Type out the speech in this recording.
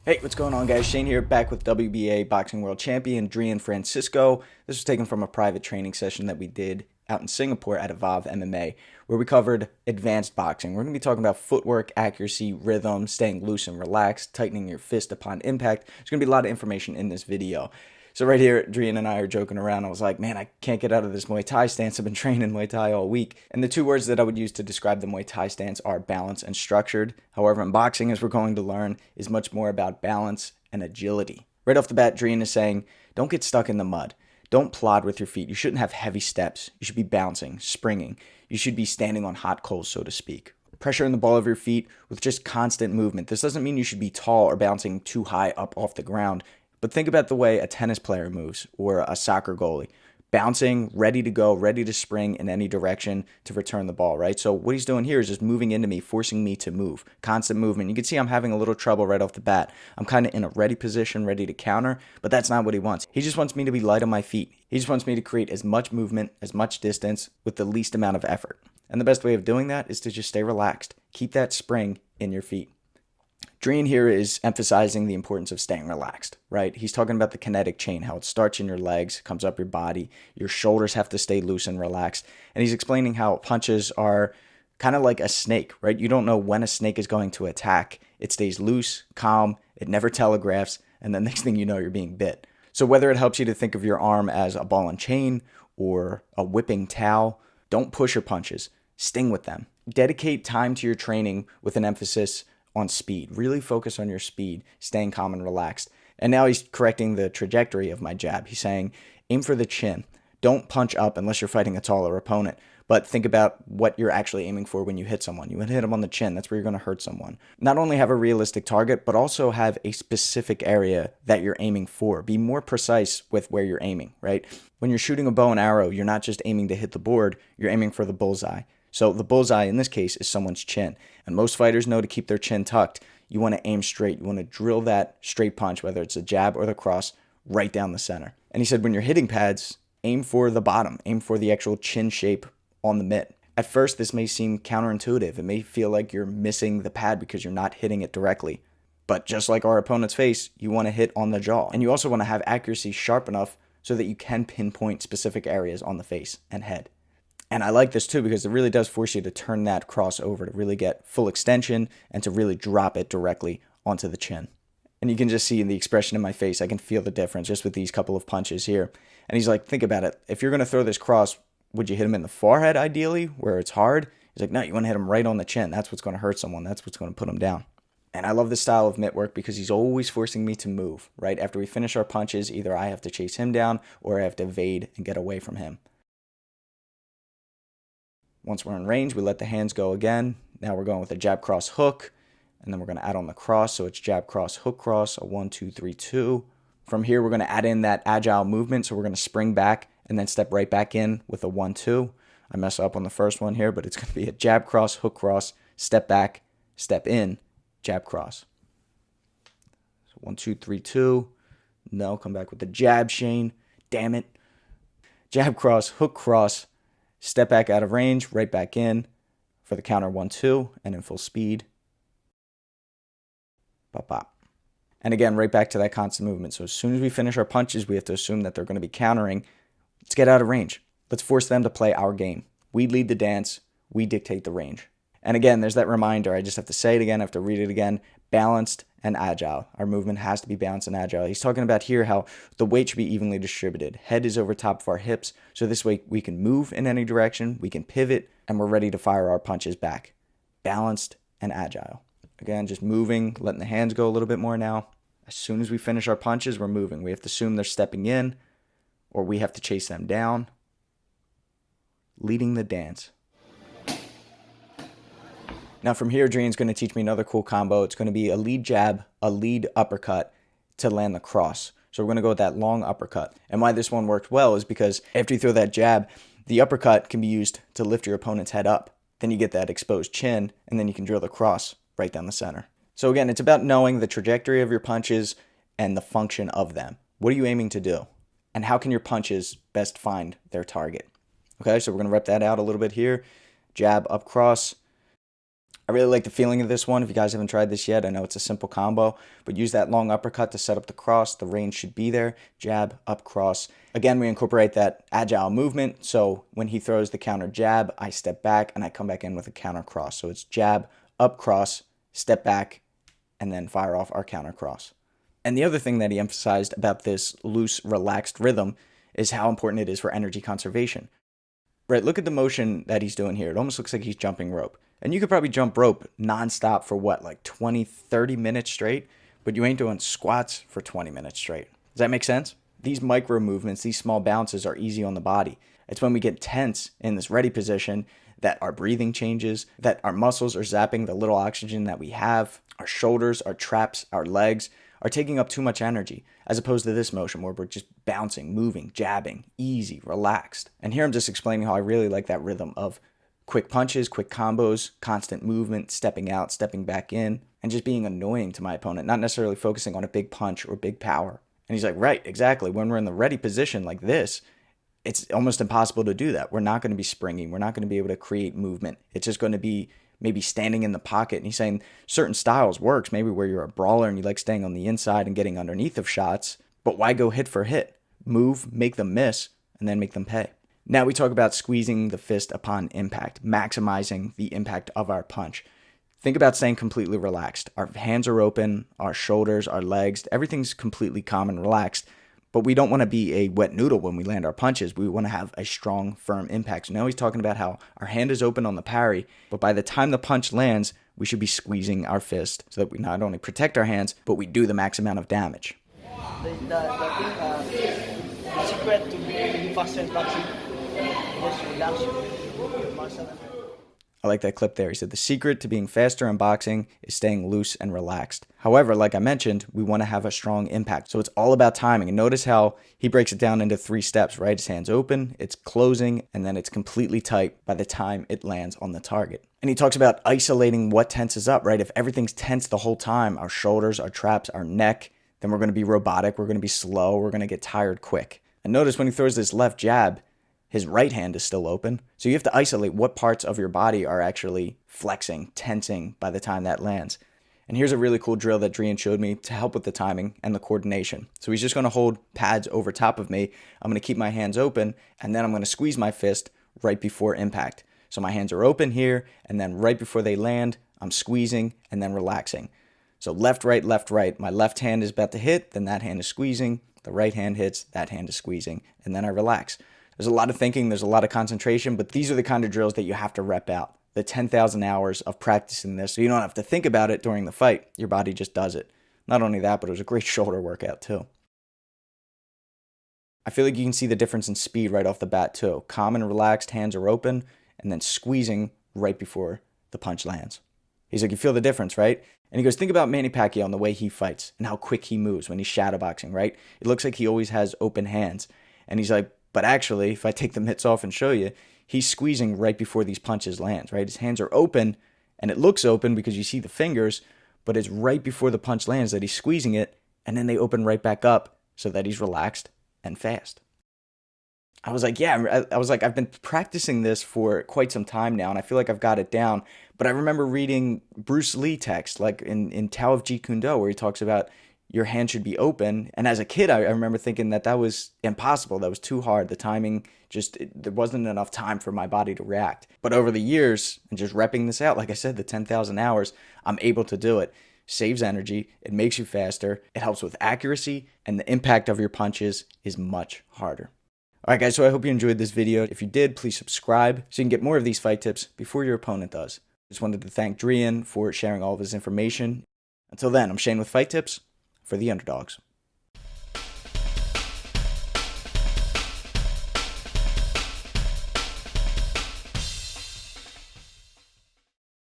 Hey, what's going on, guys? Shane here, back with WBA Boxing World Champion Drian Francisco. This was taken from a private training session that we did out in Singapore at Evolve MMA, where we covered advanced boxing. We're going to be talking about footwork, accuracy, rhythm, staying loose and relaxed, tightening your fist upon impact. There's going to be a lot of information in this video. So right here, Drian and I are joking around. I was like, man, I can't get out of this Muay Thai stance. I've been training Muay Thai all week. And the two words that I would use to describe the Muay Thai stance are balance and structured. However, in boxing, as we're going to learn, is much more about balance and agility. Right off the bat, Drian is saying, don't get stuck in the mud. Don't plod with your feet. You shouldn't have heavy steps. You should be bouncing, springing. You should be standing on hot coals, so to speak. Pressure in the ball of your feet with just constant movement. This doesn't mean you should be tall or bouncing too high up off the ground. But think about the way a tennis player moves or a soccer goalie. Bouncing, ready to go, ready to spring in any direction to return the ball, right? So what he's doing here is just moving into me, forcing me to move. Constant movement. You can see I'm having a little trouble right off the bat. I'm kind of in a ready position, ready to counter, but that's not what he wants. He just wants me to be light on my feet. He just wants me to create as much movement, as much distance with the least amount of effort. And the best way of doing that is to just stay relaxed. Keep that spring in your feet. Drian here is emphasizing the importance of staying relaxed, right? He's talking about the kinetic chain, how it starts in your legs, comes up your body, your shoulders have to stay loose and relaxed. And he's explaining how punches are kind of like a snake, right? You don't know when a snake is going to attack. It stays loose, calm, it never telegraphs, and the next thing you know, you're being bit. So whether it helps you to think of your arm as a ball and chain or a whipping towel, don't push your punches, sting with them. Dedicate time to your training with an emphasis on speed. Really focus on your speed, staying calm and relaxed. And now he's correcting the trajectory of my jab. He's saying, aim for the chin. Don't punch up unless you're fighting a taller opponent. But think about what you're actually aiming for when you hit someone. You want to hit them on the chin. That's where you're going to hurt someone. Not only have a realistic target, but also have a specific area that you're aiming for. Be more precise with where you're aiming, right? When you're shooting a bow and arrow, you're not just aiming to hit the board, you're aiming for the bullseye. So the bullseye in this case is someone's chin. And most fighters know to keep their chin tucked. You want to aim straight. You want to drill that straight punch, whether it's a jab or the cross, right down the center. And he said when you're hitting pads, aim for the bottom. Aim for the actual chin shape on the mitt. At first, this may seem counterintuitive. It may feel like you're missing the pad because you're not hitting it directly. But just like our opponent's face, you want to hit on the jaw. And you also want to have accuracy sharp enough so that you can pinpoint specific areas on the face and head. And I like this too because it really does force you to turn that cross over to really get full extension and to really drop it directly onto the chin. And you can just see in the expression in my face, I can feel the difference just with these couple of punches here. And he's like, think about it. If you're going to throw this cross, would you hit him in the forehead ideally where it's hard? He's like, no, you want to hit him right on the chin. That's what's going to hurt someone. That's what's going to put him down. And I love this style of mitt work because he's always forcing me to move, right? After we finish our punches, either I have to chase him down or I have to evade and get away from him. Once we're in range, we let the hands go again. Now we're going with a jab, cross, hook. And then we're going to add on the cross. So it's jab, cross, hook, cross, a 1, 2, 3, 2. From here, we're going to add in that agile movement. So we're going to spring back and then step right back in with a 1, 2. I mess up on the first one here, but it's going to be a jab, cross, hook, cross, step back, step in, jab, cross. So 1, 2, 3, 2. No, come back with the jab, Shane. Damn it. Jab, cross, hook, cross. Step back out of range, right back in for the counter 1, 2, and in full speed. Pop, pop. And again, right back to that constant movement. So as soon as we finish our punches, we have to assume that they're going to be countering. Let's get out of range. Let's force them to play our game. We lead the dance. We dictate the range. And again, there's that reminder. I just have to say it again. I have to read it again. Balanced and agile. Our movement has to be balanced and agile. He's talking about here how the weight should be evenly distributed. Head is over top of our hips, so this way we can move in any direction, we can pivot, and we're ready to fire our punches back. Balanced and agile. Again, just moving, letting the hands go a little bit more now. As soon as we finish our punches, we're moving. We have to assume they're stepping in, or we have to chase them down. Leading the dance. Now from here, Drian's going to teach me another cool combo. It's going to be a lead jab, a lead uppercut to land the cross. So we're going to go with that long uppercut. And why this one worked well is because after you throw that jab, the uppercut can be used to lift your opponent's head up. Then you get that exposed chin, and then you can drill the cross right down the center. So again, it's about knowing the trajectory of your punches and the function of them. What are you aiming to do? And how can your punches best find their target? Okay, so we're going to rep that out a little bit here. Jab, up, cross. I really like the feeling of this one. If you guys haven't tried this yet, I know it's a simple combo, but use that long uppercut to set up the cross. The range should be there. Jab, up, cross. Again, we incorporate that agile movement. So when he throws the counter jab, I step back and I come back in with a counter cross. So it's jab, up, cross, step back, and then fire off our counter cross. And the other thing that he emphasized about this loose, relaxed rhythm is how important it is for energy conservation. Right, look at the motion that he's doing here. It almost looks like he's jumping rope. And you could probably jump rope nonstop for what, like 20, 30 minutes straight? But you ain't doing squats for 20 minutes straight. Does that make sense? These micro movements, these small bounces are easy on the body. It's when we get tense in this ready position that our breathing changes, that our muscles are zapping the little oxygen that we have, our shoulders, our traps, our legs are taking up too much energy, as opposed to this motion where we're just bouncing, moving, jabbing, easy, relaxed. And here I'm just explaining how I really like that rhythm of quick punches, quick combos, constant movement, stepping out, stepping back in, and just being annoying to my opponent, not necessarily focusing on a big punch or big power. And he's like, right, exactly. When we're in the ready position like this, it's almost impossible to do that. We're not going to be springing. We're not going to be able to create movement. It's just going to be maybe standing in the pocket. And he's saying certain styles works, maybe where you're a brawler and you like staying on the inside and getting underneath of shots, but why go hit for hit? Move, make them miss, and then make them pay. Now we talk about squeezing the fist upon impact, maximizing the impact of our punch. Think about staying completely relaxed. Our hands are open, our shoulders, our legs, everything's completely calm and relaxed. But we don't want to be a wet noodle when we land our punches. We want to have a strong, firm impact. So now he's talking about how our hand is open on the parry, but by the time the punch lands, we should be squeezing our fist so that we not only protect our hands, but we do the max amount of damage. The secret to be faster in boxing is relax your muscle. I like that clip there. He said the secret to being faster in boxing is staying loose and relaxed. However, like I mentioned, we want to have a strong impact. So it's all about timing. And notice how he breaks it down into 3 steps, right? His hand's open, it's closing, and then it's completely tight by the time it lands on the target. And he talks about isolating what tenses up, right? If everything's tense the whole time, our shoulders, our traps, our neck, then we're going to be robotic, we're going to be slow, we're going to get tired quick. And notice when he throws this left jab, his right hand is still open. So you have to isolate what parts of your body are actually flexing, tensing by the time that lands. And here's a really cool drill that Drian showed me to help with the timing and the coordination. So he's just going to hold pads over top of me. I'm going to keep my hands open, and then I'm going to squeeze my fist right before impact. So my hands are open here, and then right before they land, I'm squeezing and then relaxing. So left, right, left, right. My left hand is about to hit, then that hand is squeezing. The right hand hits, that hand is squeezing, and then I relax. There's a lot of thinking, there's a lot of concentration, but these are the kind of drills that you have to rep out. The 10,000 hours of practicing this, so you don't have to think about it during the fight. Your body just does it. Not only that, but it was a great shoulder workout too. I feel like you can see the difference in speed right off the bat too. Calm and relaxed, hands are open, and then squeezing right before the punch lands. He's like, you feel the difference, right? And he goes, think about Manny Pacquiao and the way he fights and how quick he moves when he's shadowboxing, right? It looks like he always has open hands. And he's like, but actually, if I take the mitts off and show you, he's squeezing right before these punches lands, right? His hands are open, and it looks open because you see the fingers, but it's right before the punch lands that he's squeezing it, and then they open right back up so that he's relaxed and fast. I was like, yeah, I've been practicing this for quite some time now, and I feel like I've got it down. But I remember reading Bruce Lee text, like in Tao of Jeet Kune Do, where he talks about your hand should be open. And as a kid, I remember thinking that was impossible. That was too hard. The timing there wasn't enough time for my body to react. But over the years, and just repping this out, like I said, the 10,000 hours, I'm able to do it. Saves energy. It makes you faster. It helps with accuracy. And the impact of your punches is much harder. All right, guys, so I hope you enjoyed this video. If you did, please subscribe so you can get more of these fight tips before your opponent does. Just wanted to thank Drian for sharing all of his information. Until then, I'm Shane with Fight Tips for the Underdogs.